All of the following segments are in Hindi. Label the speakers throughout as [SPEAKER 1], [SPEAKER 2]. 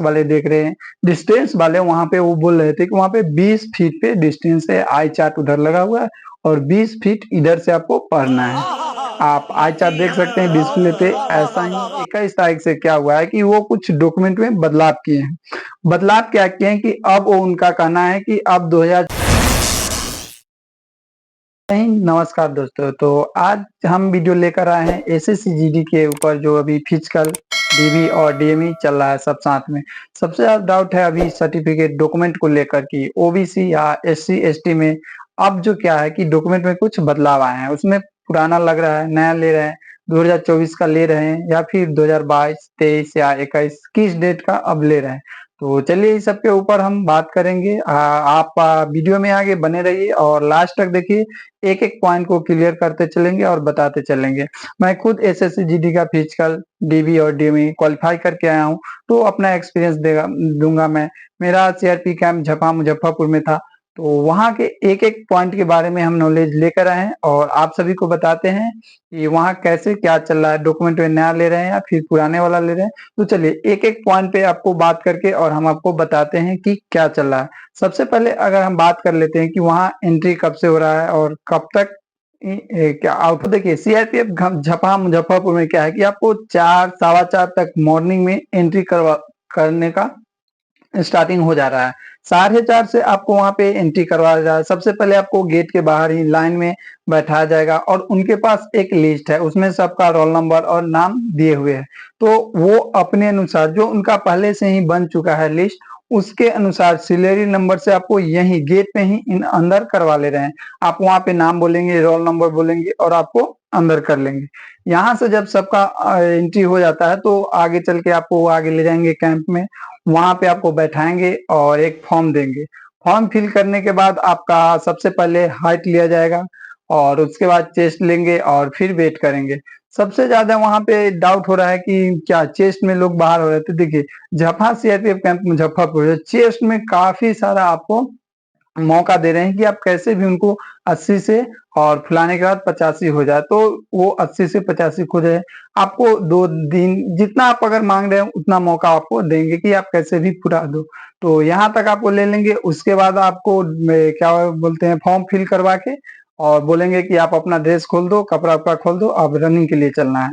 [SPEAKER 1] वाले देख रहे हैं, डिस्टेंस वाले वहाँ पे वो बोल रहे थे कि वहाँ पे 20 फीट पे डिस्टेंस है, आई चार्ट उधर लगा हुआ है और 20 फीट इधर से आपको पढ़ना है। आप आई चार्ट देख सकते हैं डिस्प्ले पे। ऐसा ही 21 तारीख से क्या हुआ है कि वो कुछ डॉक्यूमेंट में बदलाव किए हैं। बदलाव क्या किए हैं कि अब वो उनका कहना है कि अब 2000 नहीं, नमस्कार दोस्तों। तो आज हम वीडियो लेकर आए हैं एसएससी जीडी के ऊपर, जो अभी फिजिकल, डीबी और डीएमई चल रहा है सब साथ में। सबसे ज्यादा डाउट है अभी सर्टिफिकेट डॉक्यूमेंट को लेकर कि ओबीसी या एससी एसटी में अब जो क्या है कि डॉक्यूमेंट में कुछ बदलाव आए हैं। उसमें पुराना लग रहा है, नया ले रहे हैं, 2024 का ले रहे हैं या फिर 2022, 23 या 21 किस डेट का अब ले रहे हैं। तो चलिए इस सब के ऊपर हम बात करेंगे। आप वीडियो में आगे बने रहिए और लास्ट तक देखिए। एक एक पॉइंट को क्लियर करते चलेंगे और बताते चलेंगे। मैं खुद एसएससी जीडी का फिजिकल, डीबी और डीएमई क्वालिफाई करके आया हूँ, तो अपना एक्सपीरियंस देगा दूंगा मैं। मेरा सीआरपी कैंप झपा मुजफ्फरपुर में था, तो वहाँ के एक एक पॉइंट के बारे में हम नॉलेज लेकर आए हैं और आप सभी को बताते हैं कि वहाँ कैसे क्या चल रहा है, डॉक्यूमेंट में नया ले रहे हैं या फिर पुराने वाला ले रहे हैं। तो चलिए एक एक पॉइंट पे आपको बात करके और हम आपको बताते हैं कि क्या चल रहा है। सबसे पहले अगर हम बात कर लेते हैं कि वहाँ एंट्री कब से हो रहा है और कब तक क्या आउट। देखिए सीआरपीएफ झपा मुजफ्फरपुर में क्या है कि आपको 4 सवा 4 तक मॉर्निंग में एंट्री करने का स्टार्टिंग हो जा रहा है। 4:30 से आपको वहां पे एंट्री करवाया जा रहा है। सबसे पहले आपको गेट के बाहर ही लाइन में बैठाया जाएगा और उनके पास एक लिस्ट है, उसमें सबका रोल नंबर और नाम दिए हुए हैं। तो वो अपने अनुसार जो उनका पहले से ही बन चुका है लिस्ट, उसके अनुसार सिलेरी नंबर से आपको यही गेट में ही इन अंदर करवा ले रहे हैं। आप वहां पे नाम बोलेंगे, रोल नंबर बोलेंगे और आपको अंदर कर लेंगे। यहाँ से जब सबका एंट्री हो जाता है तो आगे चल के आपको आगे ले जाएंगे कैंप में। वहां पे आपको बैठाएंगे और एक फॉर्म देंगे। फॉर्म फिल करने के बाद आपका सबसे पहले हाइट लिया जाएगा और उसके बाद चेस्ट लेंगे और फिर वेट करेंगे। सबसे ज्यादा वहां पे डाउट हो रहा है कि क्या चेस्ट में लोग बाहर हो रहे थे। देखिए झपा सीआरपीएफ कैंप मुजफ्फरपुर चेस्ट में काफी सारा आपको मौका दे रहे हैं कि आप कैसे भी उनको 80 से और फुलाने के बाद 85 हो जाए, तो वो 80 से 85 हो जाए। आपको 2 दिन जितना आप अगर मांग रहे हैं उतना मौका आपको देंगे कि आप कैसे भी पूरा दो। तो यहाँ तक आपको ले लेंगे। उसके बाद आपको क्या बोलते हैं, फॉर्म फिल करवा के और बोलेंगे कि आप अपना ड्रेस खोल दो, कपड़ा उपड़ा खोल दो, अब रनिंग के लिए चलना है।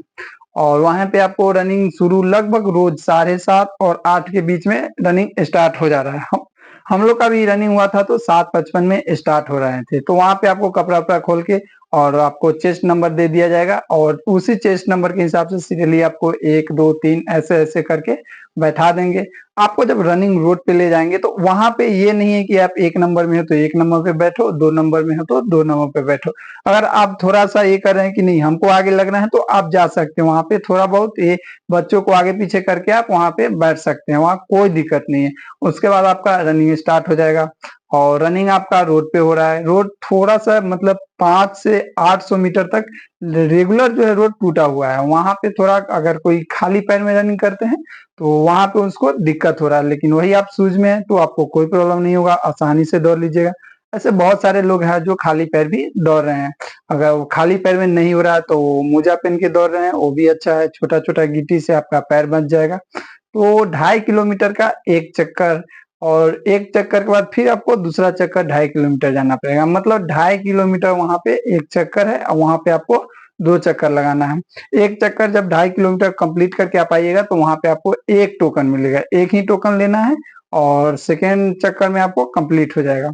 [SPEAKER 1] और वहां पे आपको रनिंग शुरू लगभग रोज 7:30 और 8 के बीच में रनिंग स्टार्ट हो जा रहा है। हम लोग का भी रनिंग हुआ था तो 7:55 में स्टार्ट हो रहे थे। तो वहां पे आपको कपड़ा उपड़ा खोल के और आपको चेस्ट नंबर दे दिया जाएगा और उसी चेस्ट नंबर के हिसाब से सीरियली आपको 1 2 3 ऐसे ऐसे करके बैठा देंगे। आपको जब रनिंग रोड पे ले जाएंगे तो वहां पे ये नहीं है कि आप 1 नंबर में हो तो 1 नंबर पे बैठो, 2 नंबर में हो तो 2 नंबर पे बैठो। अगर आप थोड़ा सा ये कर रहे हैं कि नहीं हमको आगे लगना है तो आप जा सकते हैं वहां पे, थोड़ा बहुत ये बच्चों को आगे पीछे करके आप वहां पे बैठ सकते हैं, वहां कोई दिक्कत नहीं है। उसके बाद आपका रनिंग स्टार्ट हो जाएगा और रनिंग आपका रोड पे हो रहा है। रोड थोड़ा सा मतलब 5 से 800 मीटर तक रेगुलर जो है रोड टूटा हुआ है। वहां पे थोड़ा अगर कोई खाली पैर में रनिंग करते हैं तो वहां पे उसको दिक्कत हो रहा है, लेकिन वही आप शूज में है तो आपको कोई प्रॉब्लम नहीं होगा, आसानी से दौड़ लीजिएगा। ऐसे बहुत सारे लोग हैं जो खाली पैर भी दौड़ रहे हैं। अगर वो खाली पैर में नहीं हो रहा है तो वो मोजा पहन के दौड़ रहे हैं, वो भी अच्छा है। छोटा छोटा गिट्टी से आपका पैर बच जाएगा। तो 2.5 किलोमीटर का एक चक्कर और एक चक्कर के बाद फिर आपको दूसरा चक्कर 2.5 किलोमीटर जाना पड़ेगा। मतलब 2.5 किलोमीटर वहां पे एक चक्कर है और वहां पे आपको 2 चक्कर लगाना है। एक चक्कर जब 2.5 किलोमीटर कंप्लीट करके आप आइएगा तो वहां पे आपको एक टोकन मिलेगा, एक ही टोकन लेना है और सेकेंड चक्कर में आपको कंप्लीट हो जाएगा।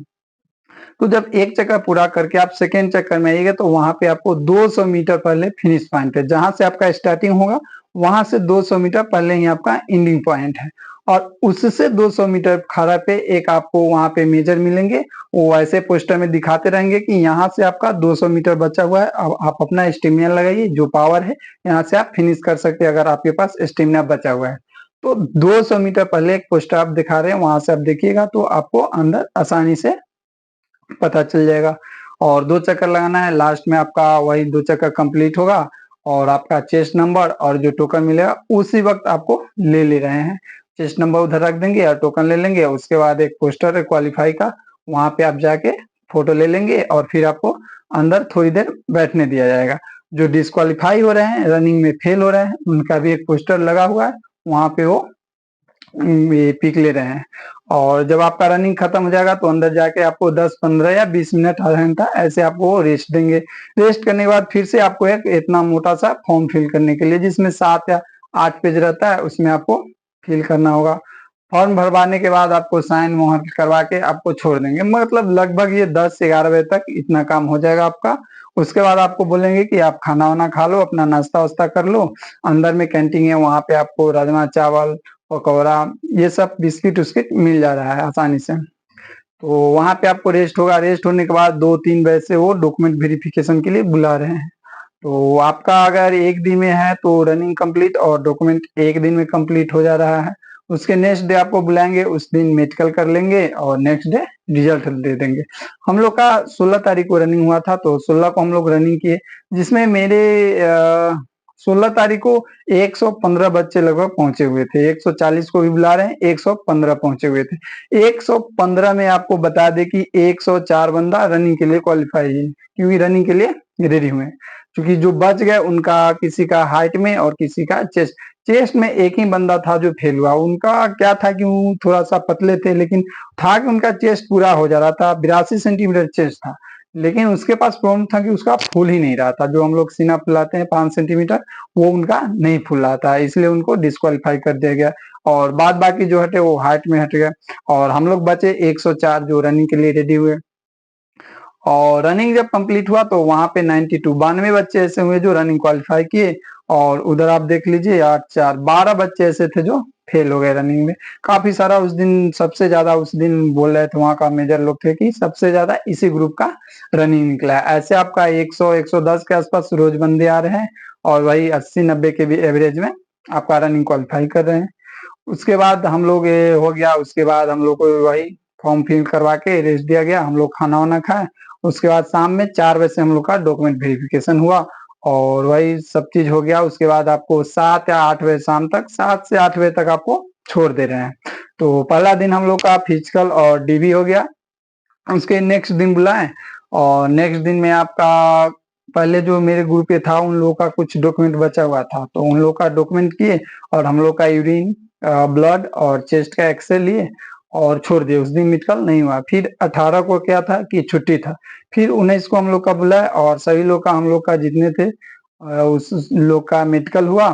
[SPEAKER 1] तो जब एक चक्कर पूरा करके आप सेकेंड चक्कर में आइएगा तो वहां पे आपको 200 मीटर पहले फिनिश पॉइंट है, जहां से आपका स्टार्टिंग होगा वहां से 200 मीटर पहले ही आपका एंडिंग पॉइंट है। और उससे 200 मीटर खड़ा पे एक आपको वहां पे मेजर मिलेंगे, वो ऐसे पोस्टर में दिखाते रहेंगे कि यहाँ से आपका 200 मीटर बचा हुआ है। अब आप अपना स्टेमिना लगाइए, जो पावर है यहाँ से आप फिनिश कर सकते हैं अगर आपके पास स्टेमिना बचा हुआ है। तो 200 मीटर पहले एक पोस्टर आप दिखा रहे हैं, वहां से आप देखिएगा तो आपको अंदर आसानी से पता चल जाएगा। और 2 चक्कर लगाना है, लास्ट में आपका वही 2 चक्कर कंप्लीट होगा और आपका चेस्ट नंबर और जो टोकन मिलेगा उसी वक्त आपको ले रहे हैं। चेस्ट नंबर उधर रख देंगे और टोकन ले लेंगे। उसके बाद एक पोस्टर है क्वालिफाई का, वहां पे आप जाके फोटो ले लेंगे और फिर आपको अंदर थोड़ी देर बैठने दिया जाएगा। जो डिस्क्वालीफाई हो रहे हैं, रनिंग में फेल हो रहे हैं, उनका भी एक पोस्टर लगा हुआ है, वहां पे वो ये पिक ले रहे हैं। और जब आपका रनिंग खत्म हो जाएगा तो अंदर जाके आपको 10, 15 या 20 मिनट, आधा घंटा ऐसे आपको रेस्ट देंगे। रेस्ट करने के बाद फिर से आपको एक इतना मोटा सा फॉर्म फिल करने के लिए, जिसमें 7 या 8 पेज रहता है, उसमें आपको फिल करना होगा। फॉर्म भरवाने के बाद आपको साइन मोहर करवा के आपको छोड़ देंगे। मतलब लगभग ये 10 से 11 बजे तक इतना काम हो जाएगा आपका। उसके बाद आपको बोलेंगे कि आप खाना वाना खा लो, अपना नाश्ता वास्ता कर लो। अंदर में कैंटीन है, वहां पे आपको राजमा चावल, पकौड़ा, ये सब बिस्किट उस्किट मिल जा रहा है आसानी से। तो वहां पे आपको रेस्ट होगा। रेस्ट होने के बाद 2-3 बजे से वो डॉक्यूमेंट वेरिफिकेशन के लिए बुला रहे हैं। तो आपका अगर एक दिन में है तो रनिंग कंप्लीट और डॉक्यूमेंट एक दिन में कंप्लीट हो जा रहा है। उसके नेक्स्ट डे आपको बुलाएंगे, उस दिन मेडिकल कर लेंगे और नेक्स्ट डे रिजल्ट दे देंगे। हम लोग का 16 तारीख को रनिंग हुआ था, तो 16 को हम लोग रनिंग किए, जिसमें मेरे 16 तारीख को 115 बच्चे लगभग पहुंचे हुए थे। 140 को भी बुला रहे हैं, 115 पहुंचे हुए थे। 115 में आपको बता दें कि 104 बंदा रनिंग के लिए क्वालिफाई है, क्योंकि रनिंग के लिए रेडी हुए हैं। क्योंकि जो बच गए उनका किसी का हाइट में और किसी का चेस्ट। चेस्ट में एक ही बंदा था जो फेल हुआ। उनका क्या था कि वो थोड़ा सा पतले थे, लेकिन था कि उनका चेस्ट पूरा हो जा रहा था। 82 सेंटीमीटर चेस्ट था, लेकिन उसके पास प्रॉब्लम था कि उसका फूल ही नहीं रहा था। जो हम लोग सीना फुलाते हैं 5 सेंटीमीटर, वो उनका नहीं फूल रहा था, इसलिए उनको डिस्क्वालीफाई कर दिया गया। और बाद बाकी जो हटे वो हाइट में हट गया। और हम लोग बचे 104 जो रनिंग के लिए रेडी हुए। और रनिंग जब कंप्लीट हुआ तो वहां पे 92 92 बच्चे ऐसे हुए जो रनिंग क्वालिफाई किए। और उधर आप देख लीजिए 8 4 12 बच्चे ऐसे थे जो फेल हो गए रनिंग में। काफी सारा उस दिन, सबसे ज्यादा उस दिन बोल रहे थे वहां का मेजर लोग थे कि सबसे ज्यादा इसी ग्रुप का रनिंग निकला है। ऐसे आपका 100 110 के आसपास रोज बंदे आ रहे हैं, और वही 80-90 के भी एवरेज में आपका रनिंग क्वालिफाई कर रहे हैं। उसके बाद हम लोग ये हो गया। उसके बाद हम लोग को वही फॉर्म फिल करवा के रेस्ट दिया गया। हम लोग खाना वाना खाए। उसके बाद शाम में 4 बजे से हम लोग का डॉक्यूमेंट वेरिफिकेशन हुआ, और वही सब चीज हो गया। उसके बाद आपको 7 या 8 बजे शाम तक, 7 से 8 बजे तक आपको छोड़ दे रहे हैं। तो पहला दिन हम लोग का फिजिकल और डीबी हो गया। उसके नेक्स्ट दिन बुलाए, और नेक्स्ट दिन में आपका पहले जो मेरे ग्रुप पे था उन लोगों का कुछ डॉक्यूमेंट बचा हुआ था, तो उन लोगों का डॉक्यूमेंट किए, और हम लोग का यूरिन, ब्लड और चेस्ट का एक्सरे लिए और छोड़ दिए। उस दिन मेडिकल नहीं हुआ। फिर 18 को क्या था कि छुट्टी था। फिर 19 को हम लोग का बुलाए, और सभी लोग का, हम लोग का जितने थे उस लोग का मेडिकल हुआ।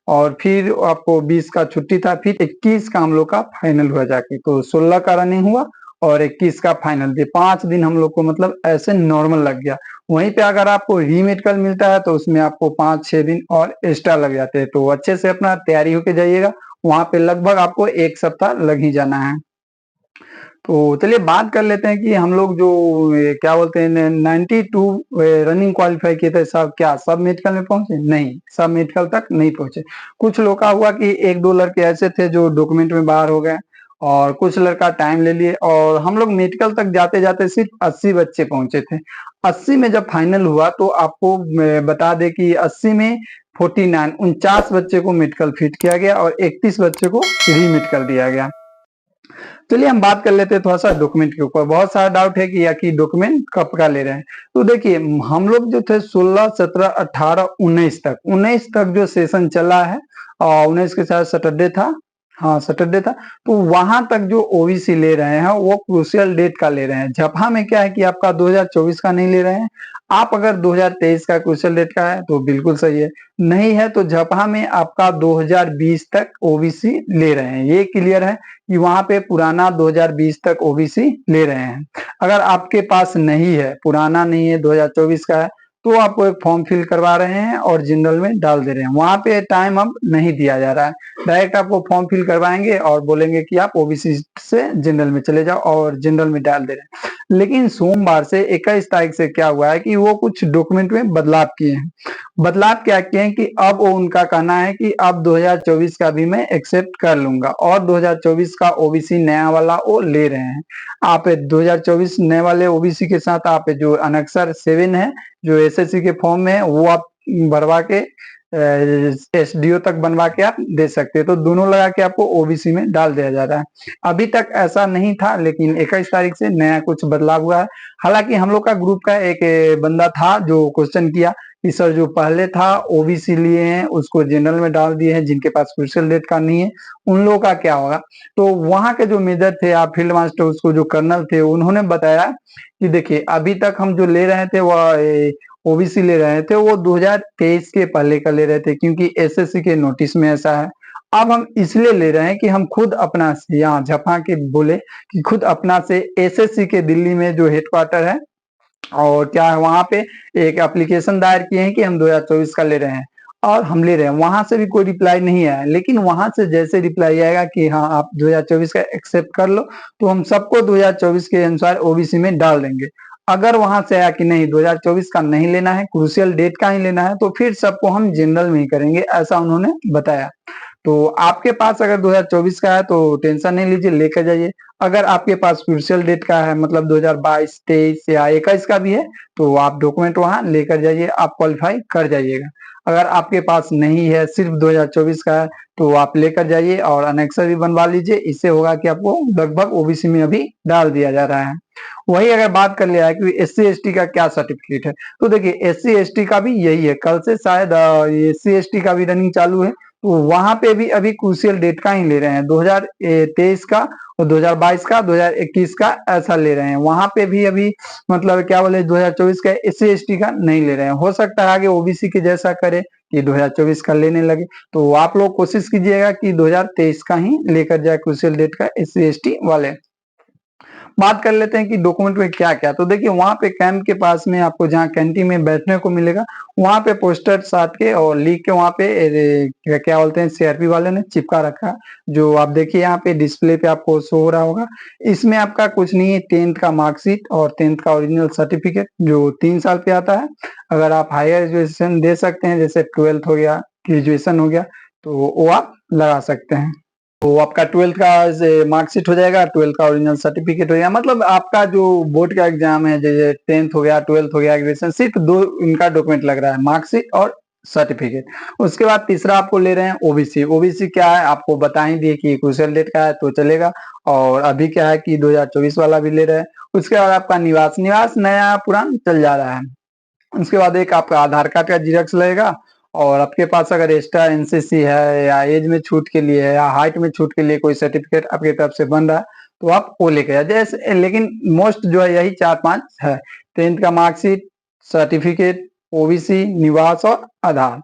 [SPEAKER 1] और फिर आपको 20 का छुट्टी था। फिर 21 का हम लोग का फाइनल हुआ जाके। तो 16 का रनिंग हुआ और 21 का फाइनल थे। 5 दिन हम लोग को मतलब ऐसे नॉर्मल लग गया। वहीं पे अगर आपको री मेडिकल मिलता है तो उसमें आपको 5-6 दिन और एक्स्ट्रा लग जाते हैं। तो अच्छे से अपना तैयारी होके जाइएगा। वहां पे लगभग आपको 1 सप्ताह लग ही जाना है। तो चलिए बात कर लेते हैं कि हम लोग जो क्या बोलते हैं 92 रनिंग क्वालिफाई किए थे, सब क्या सब मेडिकल में पहुंचे? नहीं, सब मेडिकल तक नहीं पहुंचे। कुछ लोग का हुआ कि 1-2 लड़के ऐसे थे जो डॉक्यूमेंट में बाहर हो गए, और कुछ लड़का टाइम ले लिए। और हम लोग मेडिकल तक जाते जाते सिर्फ 80 बच्चे पहुंचे थे। 80 में जब फाइनल हुआ तो आपको बता दे कि 80 में 49 बच्चे को मेडिकल फिट किया गया, और 31 बच्चे को री मेडिकल दिया गया। चलिए हम बात कर लेते हैं थोड़ा सा डॉक्यूमेंट के ऊपर। बहुत सारा डाउट है कि या कि डॉक्यूमेंट कब का ले रहे हैं। तो देखिए हम लोग जो थे 16, 17, 18, 19 तक जो सेशन चला है, और 19 के साथ सैटरडे था। हाँ सैटरडे था। तो वहां तक जो ओबीसी ले रहे हैं वो क्रूशियल डेट का ले रहे हैं। जपहा में क्या है कि आपका 2024 का नहीं ले रहे हैं। आप अगर 2023 का क्रूशियल डेट का है तो बिल्कुल सही है। नहीं है तो जपहा में आपका 2020 तक ओबीसी ले रहे हैं। ये क्लियर है कि वहां पे पुराना 2020 तक ओबीसी ले रहे हैं। अगर आपके पास नहीं है, पुराना नहीं है, 2024 का है, तो आपको एक फॉर्म फिल करवा रहे हैं और जनरल में डाल दे रहे हैं। वहां पे टाइम अब नहीं दिया जा रहा है। डायरेक्ट आपको फॉर्म फिल करवाएंगे और बोलेंगे कि आप ओबीसी से जनरल में चले जाओ, और जनरल में डाल दे रहे हैं। लेकिन सोमवार से 21 तारीख से क्या हुआ है कि वो कुछ डॉक्यूमेंट में बदलाव किए हैं। बदलाव क्या किए हैं कि अब वो उनका कहना है कि अब 2024 का भी मैं एक्सेप्ट कर लूंगा, और 2024 का ओबीसी नया वाला वो ले रहे हैं। आप 2024 नए वाले ओबीसी के साथ आप जो अनक्षर 7 है जो एसएससी के फॉर्म में है वो आप भरवा के एसडीओ तक बनवा के आप दे सकते हैं। तो दोनों लगा के आपको ओबीसी में डाल दिया जा रहा है। अभी तक ऐसा नहीं था, लेकिन 21 तारीख से नया कुछ बदलाव हुआ है। हालांकि हम लोग का ग्रुप का एक बंदा था जो क्वेश्चन किया कि सर जो पहले था ओबीसी लिए हैं उसको जनरल में डाल दिए हैं, जिनके पास क्रूशियल डेट का नहीं है उन लोगों का क्या होगा। तो वहां के जो मेजर थे या फील्ड मास्टर उसको जो कर्नल थे उन्होंने बताया कि देखिए अभी तक हम जो ले रहे थे वह ओबीसी ले रहे थे, वो 2023 के पहले का ले रहे थे, क्योंकि एसएससी के नोटिस में ऐसा है। अब हम इसलिए ले रहे हैं कि हम खुद अपना से यहाँ झपा के बोले कि खुद अपना से एसएससी के दिल्ली में जो हेडक्वार्टर है और क्या है वहां पे एक एप्लीकेशन दायर किए हैं कि हम 2024 का ले रहे हैं और हम ले रहे हैं। वहां से भी कोई रिप्लाई नहीं आया, लेकिन वहां से जैसे रिप्लाई आएगा कि हाँ आप 2024 का एक्सेप्ट कर लो, तो हम सबको 2024 के अनुसार ओबीसी में डाल देंगे। अगर वहां से आया कि नहीं 2024 का नहीं लेना है, क्रूशियल डेट का ही लेना है, तो फिर सबको हम जनरल में ही करेंगे, ऐसा उन्होंने बताया। तो आपके पास अगर 2024 का है तो टेंशन नहीं लीजिए, लेकर जाइए। अगर आपके पास क्रूशियल डेट का है, मतलब 2022, 23 या 21 का भी है, तो आप डॉक्यूमेंट वहां लेकर जाइए, आप क्वालिफाई कर जाइएगा। अगर आपके पास नहीं है, सिर्फ 2024 का है, तो आप लेकर जाइए और अनेक्सर भी बनवा लीजिए। इससे होगा कि आपको लगभग ओबीसी में अभी डाल दिया जा रहा है। वही अगर बात कर लिया है कि एससी एसटी का क्या सर्टिफिकेट है, तो देखिए एससी एसटी का भी यही है। कल से शायद एससी एसटी का भी रनिंग चालू है, तो वहां पे भी अभी क्रूशियल डेट का ही ले रहे हैं, 2023 का और 2022 का, 2021 का ऐसा ले रहे हैं। वहां पे भी अभी मतलब क्या बोले 2024 का एससी एसटी का नहीं ले रहे हैं। हो सकता है आगे ओबीसी के जैसा करे कि 2024 का लेने लगे। तो आप लोग कोशिश कीजिएगा कि 2023 का ही लेकर जाए क्रूशियल डेट का एससी एसटी वाले। बात कर लेते हैं कि डॉक्यूमेंट में क्या क्या। तो देखिए वहां पे कैंप के पास में आपको जहाँ कैंटीन में बैठने को मिलेगा, वहां पे पोस्टर साट के और लिख के वहां पे क्या बोलते हैं सीआरपी वाले ने चिपका रखा है, जो आप देखिए यहाँ पे डिस्प्ले पे आपको शो हो रहा होगा। इसमें आपका कुछ नहीं है, 10th का मार्कशीट और 10th का ओरिजिनल सर्टिफिकेट जो 3 साल पे आता है। अगर आप हायर एजुकेशन दे सकते हैं, जैसे 12th हो गया, ग्रेजुएशन हो गया, तो वो आप लगा सकते हैं। तो आपका 12th का मार्कशीट हो जाएगा, 12th का ओरिजिनल सर्टिफिकेट हो जाएगा। मतलब आपका जो बोर्ड का एग्जाम है, जैसे 10th हो गया, 12th हो गया, ग्रेजुएशन, सिर्फ दो इनका डॉक्यूमेंट लग रहा है, मार्कशीट और सर्टिफिकेट। उसके बाद तीसरा आपको ले रहे हैं ओबीसी। ओबीसी क्या है आपको बता ही दिए कि क्रूशियल डेट का है तो चलेगा, और अभी क्या है कि 2024 वाला भी ले रहे हैं। उसके बाद आपका निवास, निवास नया पुरान चल जा रहा है। उसके बाद एक आपका आधार कार्ड का जीरोक्स लगेगा, और आपके पास अगर एक्स्ट्रा एनसीसी है या एज में छूट के लिए है या हाइट में छूट के लिए कोई सर्टिफिकेट आपकी तरफ से बन रहा है, तो आप वो लेके जाए जैसे। लेकिन मोस्ट जो है यही 4-5 है, 10th का मार्कशीट, सर्टिफिकेट, ओबीसी, निवास और आधार।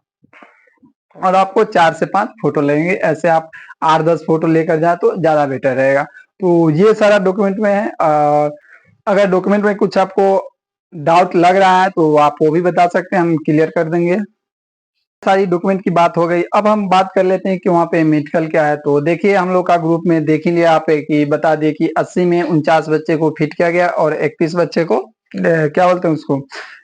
[SPEAKER 1] और आपको 4 से 5 फोटो लगेंगे, ऐसे आप 8-10 फोटो लेकर जाए तो ज्यादा बेटर रहेगा। तो ये सारा डॉक्यूमेंट में है। अगर डॉक्यूमेंट में कुछ आपको डाउट लग रहा है तो आप वो भी बता सकते हैं, हम क्लियर कर देंगे। सारी डॉक्यूमेंट की बात हो गई, अब हम बात कर लेते हैं कि वहाँ पे मेडिकल क्या है। तो देखिए हम लोग का ग्रुप में देख ही लिया आप कि बता दिए कि 80 में 49 बच्चे को फिट किया गया और 31 बच्चे को क्या बोलते हैं उसको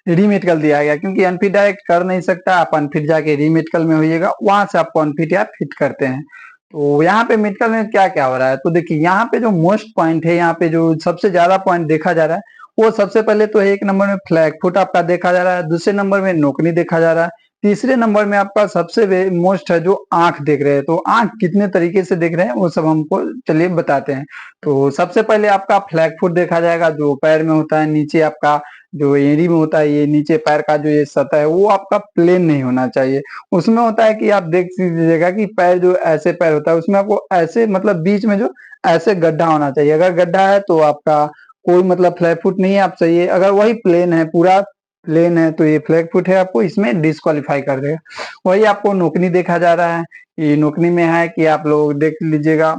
[SPEAKER 1] रीमेडिकल दिया गया, क्योंकि अनफिट डायरेक्ट कर नहीं सकता, आप अनफिट जाके रीमेडिकल में होइएगा, वहां से आपको अनफिट या फिट करते हैं। तो यहाँ पे मेडिकल में क्या क्या हो रहा है, तो देखिए यहाँ पे जो मोस्ट पॉइंट है, यहाँ पे जो सबसे ज्यादा पॉइंट देखा जा रहा है, वो सबसे पहले तो 1 नंबर में फ्लैग फुट आपका देखा जा रहा है, दूसरे नंबर में नौकरी देखा जा रहा है, तीसरे नंबर में आपका सबसे मोस्ट है जो आंख देख रहे हैं। तो आंख कितने तरीके से देख रहे हैं वो सब हमको चलिए बताते हैं। तो सबसे पहले आपका फ्लैग फुट देखा जाएगा, जो पैर में होता है, नीचे आपका जो एड़ी में होता है, ये नीचे पैर का जो ये सतह है वो आपका प्लेन नहीं होना चाहिए। उसमें होता है कि आप देख लीजिएगा कि पैर जो ऐसे पैर होता है उसमें आपको ऐसे मतलब बीच में जो ऐसे गड्ढा होना चाहिए। अगर गड्ढा है तो आपका कोई मतलब फ्लैग फुट नहीं है, आप सही है। अगर वही प्लेन है, पूरा प्लेन है, तो ये फ्लैग फुट है, आपको इसमें डिस्क्वालीफाई कर देगा। वही आपको नौकरी देखा जा रहा है, ये नौकरी में है कि आप लोग देख लीजिएगा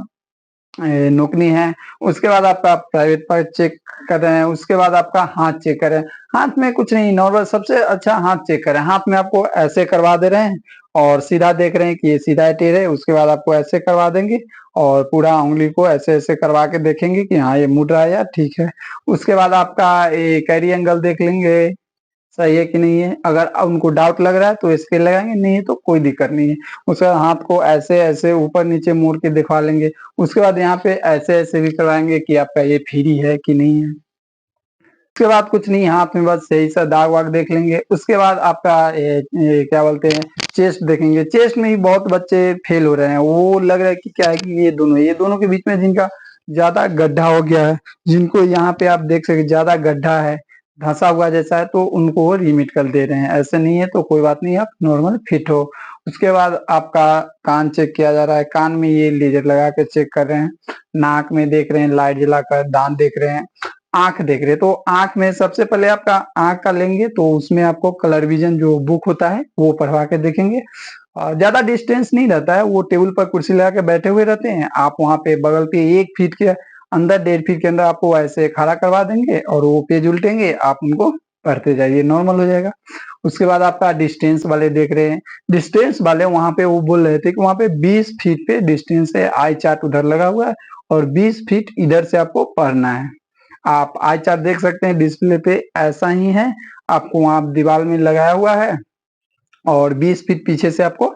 [SPEAKER 1] नौकरी है। उसके बाद आपका प्राइवेट पार्ट चेक कर रहे हैं, उसके बाद आपका हाथ चेक कर रहे हैं। हाथ में कुछ नहीं, नॉर्मल सबसे अच्छा हाथ चेक करें। हाथ में आपको ऐसे करवा दे रहे हैं और सीधा देख रहे हैं कि ये सीधा टेढ़ है, उसके बाद आपको ऐसे करवा देंगे और पूरा उंगली को ऐसे ऐसे करवा के देखेंगे कि हाँ ये मुड़ रहा है या ठीक है। उसके बाद आपका कैरी एंगल देख लेंगे सही है कि नहीं है। अगर उनको डाउट लग रहा है तो स्केल लगाएंगे, नहीं है तो कोई दिक्कत नहीं है। उसके बाद हाथ को ऐसे ऐसे ऊपर नीचे मोड़ के दिखा लेंगे। उसके बाद यहाँ पे ऐसे ऐसे भी करवाएंगे कि आपका ये फ्री है कि नहीं है। उसके बाद कुछ नहीं, हाथ में बस सही सा दाग वाग देख लेंगे। उसके बाद आपका ये क्या बोलते हैं, चेस्ट देखेंगे। चेस्ट में ही बहुत बच्चे फेल हो रहे हैं। वो लग रहा है कि क्या है कि ये दोनों के बीच में जिनका ज्यादा गड्ढा हो गया है, जिनको यहाँ पे आप देख सके ज्यादा गड्ढा है, धंसा हुआ जैसा है, तो उनको वो रीमेडिकल दे रहे हैं। ऐसे नहीं है तो कोई बात नहीं, आप नॉर्मल फिट हो। उसके बाद आपका कान चेक किया जा रहा है। कान में ये लेजर लगा के चेक कर रहे हैं। नाक में देख रहे हैं लाइट जलाकर। दांत देख रहे हैं। आंख देख रहे हैं। तो आंख में सबसे पहले आपका आंख का लेंगे, तो उसमें आपको कलर विजन जो बुक होता है वो पढ़वा के देखेंगे। ज्यादा डिस्टेंस नहीं रहता है, वो टेबल पर कुर्सी लगा के बैठे हुए रहते हैं। आप वहां पे बगल पे 1 फीट के अंदर, 1.5 फीट के अंदर आपको ऐसे खड़ा करवा देंगे और वो पेज उल्टेंगे, आप उनको पढ़ते जाइए, नॉर्मल हो जाएगा। उसके बाद आपका डिस्टेंस वाले देख रहे हैं। डिस्टेंस वाले वहां पे वो बोल रहे थे कि वहां पे 20 फीट पे डिस्टेंस है। आई चार्ट उधर लगा हुआ है और 20 फीट इधर से आपको पढ़ना है। आप आई चार्ट देख सकते हैं डिस्प्ले पे, ऐसा ही है। आपको वहां दीवार में लगाया हुआ है और 20 फीट पीछे से आपको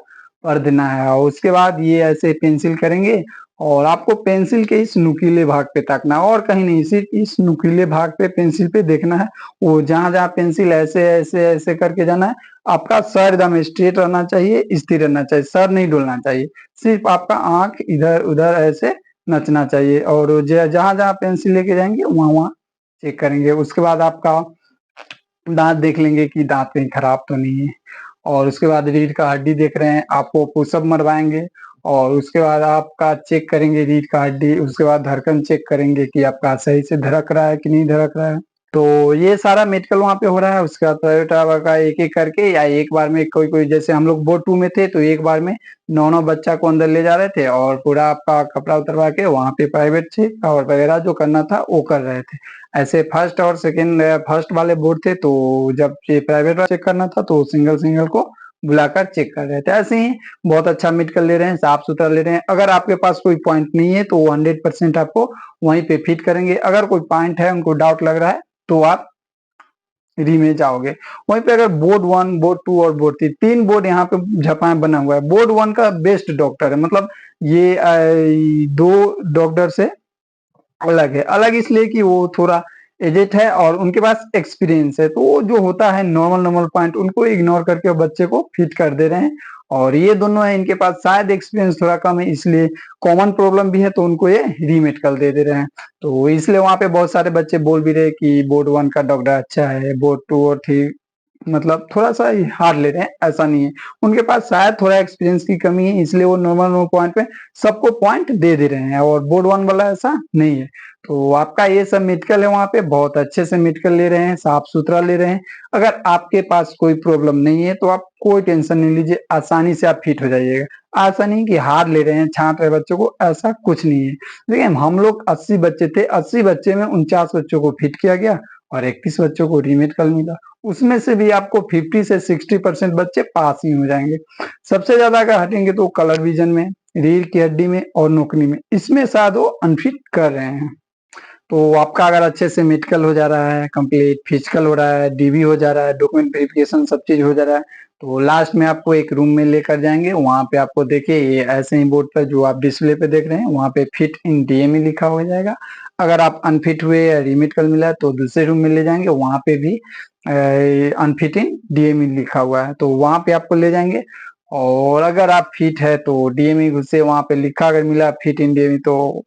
[SPEAKER 1] कर देना है। और उसके बाद ये ऐसे पेंसिल करेंगे और आपको पेंसिल के इस नुकीले भाग पे ताकना है और कहीं नहीं, सिर्फ इस नुकीले भाग पे पेंसिल पे देखना है। वो जहां जहां पेंसिल ऐसे ऐसे ऐसे करके जाना है। आपका सर एकदम स्ट्रेट रहना चाहिए, स्थिर रहना चाहिए, सर नहीं डोलना चाहिए। सिर्फ आपका आंख इधर उधर ऐसे नचना चाहिए और जहां जहां पेंसिल लेके जाएंगे वहां वहां चेक करेंगे। उसके बाद आपका दांत देख लेंगे कि दांत कहीं खराब तो नहीं है। और उसके बाद रीढ़ का हड्डी देख रहे हैं, आपको पुशअप मरवाएंगे। और उसके बाद आपका चेक करेंगे रीढ़ का हड्डी। उसके बाद धड़कन चेक करेंगे कि आपका सही से धड़क रहा है कि नहीं धड़क रहा है। तो ये सारा मेडिकल वहाँ पे हो रहा है। उसके बाद प्राइवेट का एक एक करके या एक बार में कोई कोई, जैसे हम लोग बोर्ड 2 में थे तो एक बार में 9 बच्चा को अंदर ले जा रहे थे और पूरा आपका कपड़ा उतरवा के वहाँ पे प्राइवेट थे और वगैरह जो करना था वो कर रहे थे। ऐसे फर्स्ट और सेकेंड, फर्स्ट वाले बोर्ड थे तो जब ये प्राइवेट वाला चेक करना था तो सिंगल सिंगल को बुलाकर चेक कर रहे थे। ऐसे ही बहुत अच्छा मेडिकल ले रहे हैं, साफ सुथरा ले रहे हैं। अगर आपके पास कोई पॉइंट नहीं है तो 100% आपको वहीं पे फिट करेंगे। अगर कोई पॉइंट है, उनको डाउट लग रहा है, तो आप री में जाओगे। वहीं पे अगर बोर्ड 1, बोर्ड 2 और बोर्ड 3, 3 बोर्ड यहाँ पे झपाए बना हुआ है। बोर्ड 1 का बेस्ट डॉक्टर है, मतलब ये 2 डॉक्टर से अलग है। अलग इसलिए कि वो थोड़ा एजेड है और उनके पास एक्सपीरियंस है। तो वो जो होता है नॉर्मल नॉर्मल पॉइंट, उनको इग्नोर करके बच्चे को फिट कर दे रहे हैं। और ये दोनों है, इनके पास शायद एक्सपीरियंस थोड़ा कम है, इसलिए कॉमन प्रॉब्लम भी है तो उनको ये रीमेडिकल दे रहे हैं। तो इसलिए वहां पे बहुत सारे बच्चे बोल भी रहे कि बोर्ड 1 का डॉक्टर अच्छा है, बोर्ड 2 और 3 मतलब थोड़ा सा हार्ड ले रहे हैं। ऐसा नहीं है, उनके पास शायद थोड़ा एक्सपीरियंस की कमी है, इसलिए वो नॉर्मल नॉर्मल पॉइंट पे सबको पॉइंट दे रहे हैं। और बोर्ड 1 वाला ऐसा नहीं है। तो आपका ये सब मेडिकल है, वहां पे बहुत अच्छे से मेडिकल ले रहे हैं, साफ सुथरा ले रहे हैं। अगर आपके पास कोई प्रॉब्लम नहीं है तो आप कोई टेंशन नहीं लीजिए, आसानी से आप फिट हो जाइएगा। ऐसा नहीं कि हार्ड ले रहे हैं, छांट रहे बच्चों को, ऐसा कुछ नहीं है। देखिए हम लोग 80 बच्चे थे, 80 बच्चे में 49 बच्चों को फिट किया गया और 31 बच्चों को रीमेडिकल मिला। उसमें से भी आपको 50 से 60% बच्चे पास ही हो जाएंगे। सबसे ज्यादा अगर हटेंगे तो कलर विजन में, रीढ़ की हड्डी में और नोकनी में, इसमें शायद वो अनफिट कर रहे हैं। तो आपका अगर अच्छे से मेडिकल हो जा रहा है, कंप्लीट फिजिकल हो रहा है, डीबी हो जा रहा है, डॉक्यूमेंट वेरिफिकेशन सब चीज हो जा रहा है, तो लास्ट में आपको एक रूम में लेकर जाएंगे। वहां पे आपको देखिए ये ऐसे ही बोर्ड पर जो आप डिस्प्ले पे देख रहे हैं वहां पे फिट इन डीएमई लिखा हो जाएगा। अगर आप अनफिट हुए या रीमेडिकल मिला है तो दूसरे रूम में ले जाएंगे, वहां पे भी अनफिट इन डीएमई लिखा हुआ है तो वहां पे आपको ले जाएंगे। और अगर आप फिट है तो डीएमई घुसे, वहां पे लिखा अगर मिला फिट इन डीएमई तो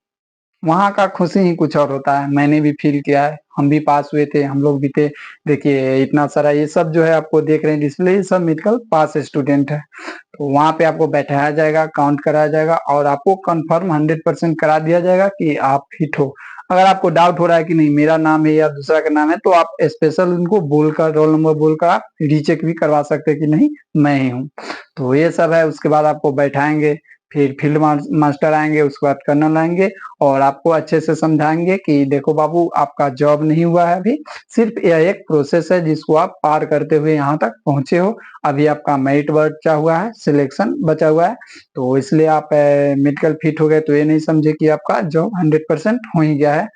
[SPEAKER 1] वहाँ का खुशी ही कुछ और होता है। मैंने भी फील किया है, हम भी पास हुए थे, हम लोग भी थे। देखिए इतना सारा ये सब जो है आपको देख रहे हैं डिस्प्ले, ये सब मेडिकल पास स्टूडेंट है। तो वहाँ पे आपको बैठाया जाएगा, काउंट कराया जाएगा और आपको कंफर्म 100% करा दिया जाएगा कि आप फिट हो। अगर आपको डाउट हो रहा है कि नहीं मेरा नाम है या दूसरा का नाम है, तो आप स्पेशल उनको बोलकर, रोल नंबर बोलकर आप रीचेक भी करवा सकते हैं कि नहीं मैं ही हूँ। तो ये सब है। उसके बाद आपको बैठाएंगे, फिर फील्ड मास्टर आएंगे, उसके बाद कर्नल आएंगे और आपको अच्छे से समझाएंगे कि देखो बाबू आपका जॉब नहीं हुआ है अभी, सिर्फ यह एक प्रोसेस है जिसको आप पार करते हुए यहाँ तक पहुंचे हो। अभी आपका मेरिट बचा हुआ है, सिलेक्शन बचा हुआ है। तो इसलिए आप मेडिकल फिट हो गए तो ये नहीं समझे कि आपका जॉब 100% हो ही गया है।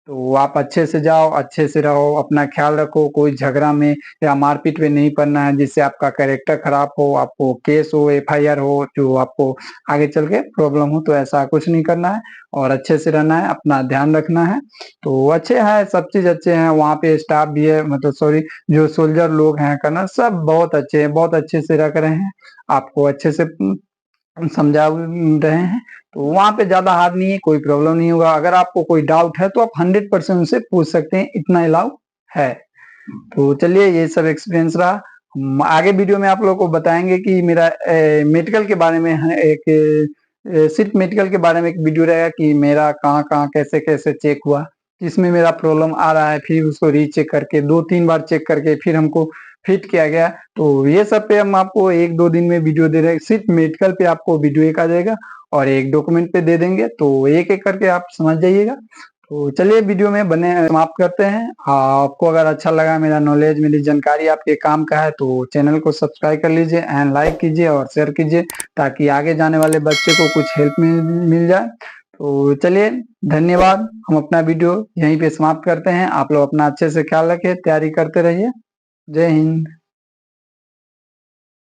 [SPEAKER 1] तो आप अच्छे से जाओ, अच्छे से रहो, अपना ख्याल रखो, कोई झगड़ा में या मारपीट में नहीं पड़ना है जिससे आपका कैरेक्टर खराब हो, आपको केस हो, एफआईआर हो, जो आपको आगे चल के प्रॉब्लम हो, तो ऐसा कुछ नहीं करना है और अच्छे से रहना है, अपना ध्यान रखना है। तो अच्छे हैं, सब चीज़ अच्छे हैं, वहाँ पे स्टाफ भी है, मतलब सॉरी, जो सोल्जर लोग हैं कर्नल, सब बहुत अच्छे हैं, बहुत अच्छे से रख रहे हैं, आपको अच्छे से समझा रहे हैं। तो वहाँ पे ज़्यादा हार्ड नहीं है, कोई प्रॉब्लम नहीं होगा। अगर आपको कोई डाउट है तो आप 100% उनसे पूछ सकते हैं, इतना अलाउ है। तो चलिए, ये सब एक्सपीरियंस रहा। हम आगे वीडियो में आप लोगों को बताएंगे कि मेरा मेडिकल के बारे में है, सिर्फ मेडिकल के बारे में एक वीडियो रहेगा कि मेरा कहाँ-कहाँ, कैसे-कैसे चेक हुआ, किसमें मेरा प्रॉब्लम आ रहा है, फिर उसको रीचेक करके 2-3 बार चेक करके फिर हमको फिट किया गया। तो ये सब पे हम आपको 1-2 दिन में वीडियो दे रहे हैं। सिर्फ मेडिकल पे आपको वीडियो एक आ जाएगा और एक डॉक्यूमेंट पे दे देंगे, तो एक-एक करके आप समझ जाइएगा। तो चलिए, वीडियो में बने समाप्त करते हैं। आपको अगर अच्छा लगा, मेरा नॉलेज, मेरी जानकारी आपके काम का है, तो चैनल को सब्सक्राइब कर लीजिए एंड लाइक कीजिए और शेयर कीजिए, ताकि आगे जाने वाले बच्चे को कुछ हेल्प मिल जाए। तो चलिए, धन्यवाद। हम अपना वीडियो यहीं पे समाप्त करते हैं। आप लोग अपना अच्छे से ख्याल रखें, तैयारी करते रहिए। जय हिंद।